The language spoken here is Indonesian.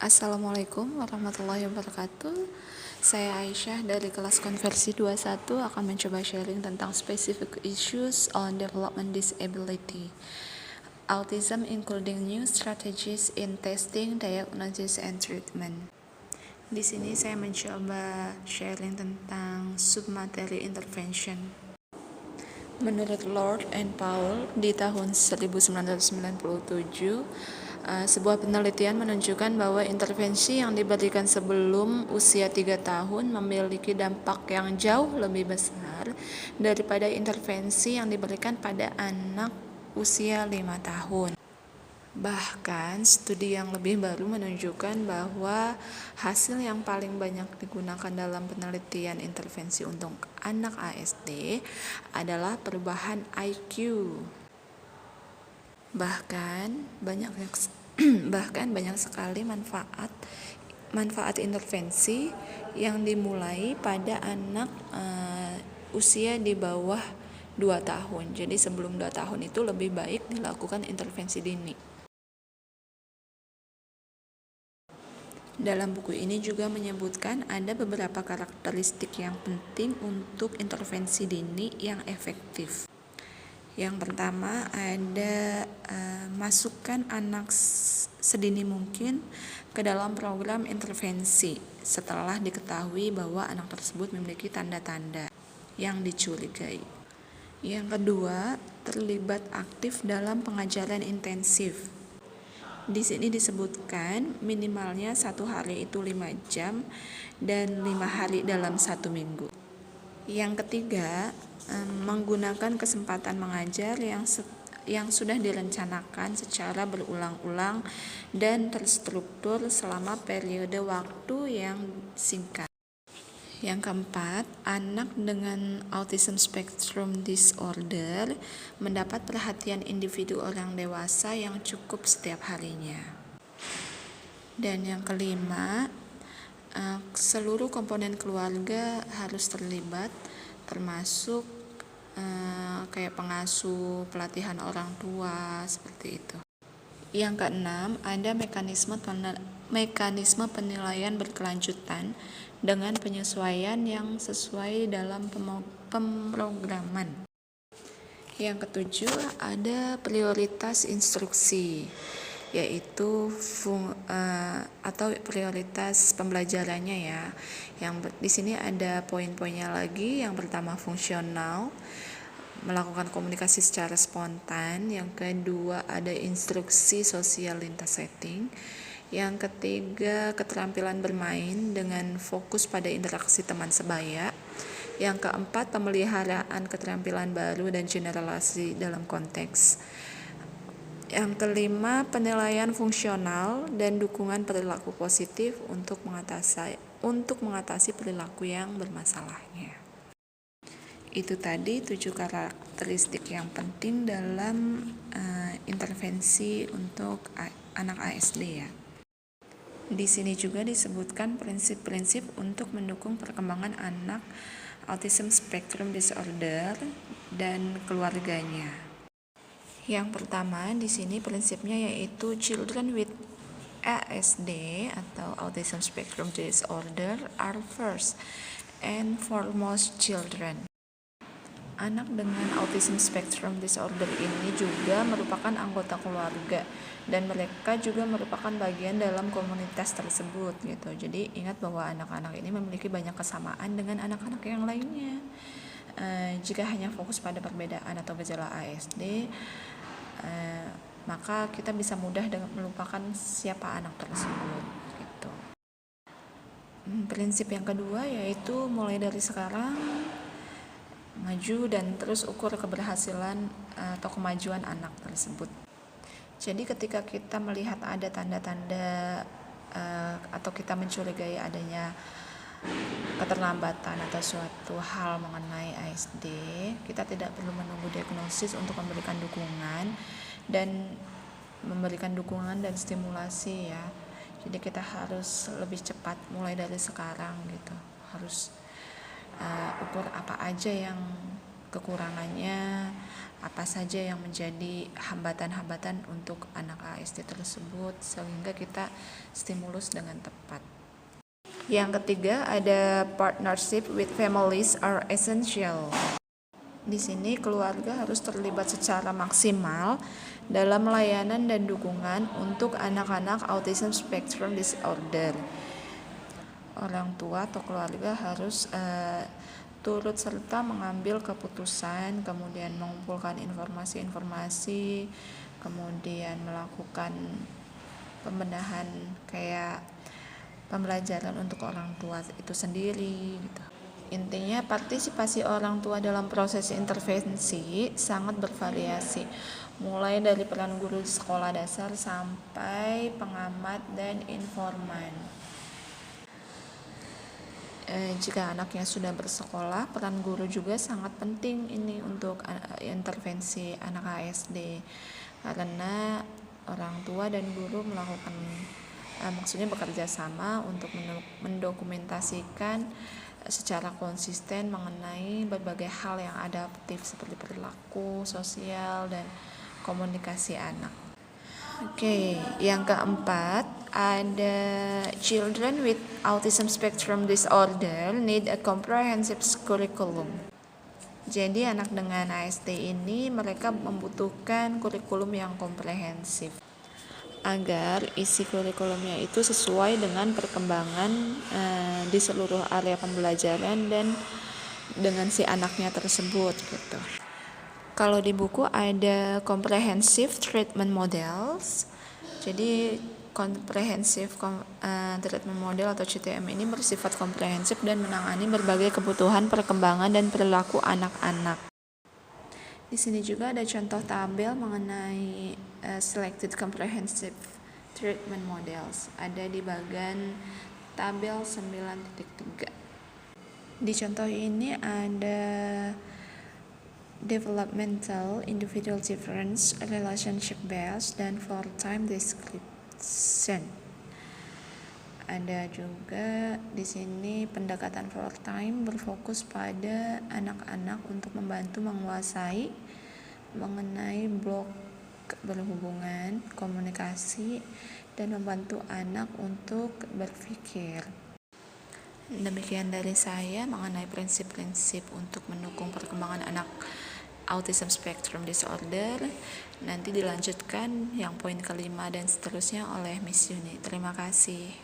Assalamualaikum warahmatullahi wabarakatuh. Saya Aisyah dari kelas konversi 21 akan mencoba sharing tentang specific issues on development disability. Autism including new strategies in testing, diagnosis, and treatment. Di sini saya mencoba sharing tentang submateri intervention. Menurut Lord and Paul di tahun 1997, sebuah penelitian menunjukkan bahwa intervensi yang diberikan sebelum usia 3 tahun memiliki dampak yang jauh lebih besar daripada intervensi yang diberikan pada anak usia 5 tahun. Bahkan, studi yang lebih baru menunjukkan bahwa hasil yang paling banyak digunakan dalam penelitian intervensi untuk anak ASD adalah perubahan IQ. Bahkan banyak sekali manfaat intervensi yang dimulai pada anak usia di bawah 2 tahun. Jadi sebelum 2 tahun itu lebih baik dilakukan intervensi dini. Dalam buku ini juga menyebutkan ada beberapa karakteristik yang penting untuk intervensi dini yang efektif. Yang pertama ada masukkan anak sedini mungkin ke dalam program intervensi setelah diketahui bahwa anak tersebut memiliki tanda-tanda yang dicurigai. Yang kedua, terlibat aktif dalam pengajaran intensif. Di sini disebutkan minimalnya 1 hari itu 5 jam dan 5 hari dalam 1 minggu. Yang ketiga, menggunakan kesempatan mengajar yang sudah direncanakan secara berulang-ulang dan terstruktur selama periode waktu yang singkat. Yang keempat, anak dengan autism spectrum disorder mendapat perhatian individu orang dewasa yang cukup setiap harinya. Dan yang kelima, seluruh komponen keluarga harus terlibat, termasuk kayak pengasuh, pelatihan orang tua, seperti itu. Yang keenam, ada mekanisme penilaian berkelanjutan dengan penyesuaian yang sesuai dalam pemrograman. Yang ketujuh, ada prioritas instruksi, yaitu atau prioritas pembelajarannya ya. Yang di sini ada poin-poinnya lagi. Yang pertama, fungsional, melakukan komunikasi secara spontan. Yang kedua, ada instruksi sosial lintas setting. Yang ketiga, keterampilan bermain dengan fokus pada interaksi teman sebaya. Yang keempat, pemeliharaan keterampilan baru dan generalisasi dalam konteks. Yang kelima, penilaian fungsional dan dukungan perilaku positif untuk mengatasi perilaku yang bermasalahnya. Itu tadi 7 karakteristik yang penting dalam intervensi untuk anak ASD ya. Di sini juga disebutkan prinsip-prinsip untuk mendukung perkembangan anak autism spectrum disorder dan keluarganya. Yang pertama di sini prinsipnya yaitu children with ASD atau autism spectrum disorder are first and foremost children. Anak dengan autism spectrum disorder ini juga merupakan anggota keluarga dan mereka juga merupakan bagian dalam komunitas tersebut gitu. Jadi ingat bahwa anak-anak ini memiliki banyak kesamaan dengan anak-anak yang lainnya. Jika hanya fokus pada perbedaan atau gejala ASD, maka kita bisa mudah melupakan siapa anak tersebut gitu. Prinsip yang kedua yaitu mulai dari sekarang maju dan terus ukur keberhasilan atau kemajuan anak tersebut. Jadi ketika kita melihat ada tanda-tanda atau kita mencurigai adanya keterlambatan atau suatu hal mengenai ASD, kita tidak perlu menunggu diagnosis untuk memberikan dukungan dan stimulasi ya. Jadi kita harus lebih cepat mulai dari sekarang gitu. Harus ukur apa aja yang kekurangannya, apa saja yang menjadi hambatan-hambatan untuk anak ASD tersebut, sehingga kita stimulus dengan tepat. Yang ketiga ada partnership with families are essential. Di sini keluarga harus terlibat secara maksimal dalam layanan dan dukungan untuk anak-anak autism spectrum disorder. Orang tua atau keluarga harus turut serta mengambil keputusan, kemudian mengumpulkan informasi-informasi, kemudian melakukan pembenahan kayak pembelajaran untuk orang tua itu sendiri gitu. Intinya partisipasi orang tua dalam proses intervensi sangat bervariasi, mulai dari peran guru sekolah dasar sampai pengamat dan informan. Jika anaknya sudah bersekolah, peran guru juga sangat penting ini untuk intervensi anak ASD, karena orang tua dan guru melakukan maksudnya bekerja sama untuk mendokumentasikan secara konsisten mengenai berbagai hal yang adaptif seperti perilaku, sosial, dan komunikasi anak. Oke, yang keempat ada children with autism spectrum disorder need a comprehensive curriculum. Jadi anak dengan ASD ini mereka membutuhkan kurikulum yang komprehensif agar isi kurikulumnya itu sesuai dengan perkembangan di seluruh area pembelajaran dan dengan si anaknya tersebut gitu. Kalau di buku ada comprehensive treatment models. Jadi comprehensive treatment model atau CTM ini bersifat komprehensif dan menangani berbagai kebutuhan perkembangan dan perilaku anak-anak. Di sini juga ada contoh tabel mengenai selected comprehensive treatment models. Ada di bagian tabel 9.3. Di contoh ini ada developmental, individual difference, relationship based, dan for time description. Ada juga di sini pendekatan for time berfokus pada anak-anak untuk membantu menguasai mengenai blok berhubungan, komunikasi, dan membantu anak untuk berpikir. Demikian dari saya mengenai prinsip-prinsip untuk mendukung perkembangan anak autism spectrum disorder. Nanti dilanjutkan yang poin kelima dan seterusnya oleh Miss Yuni. Terima kasih.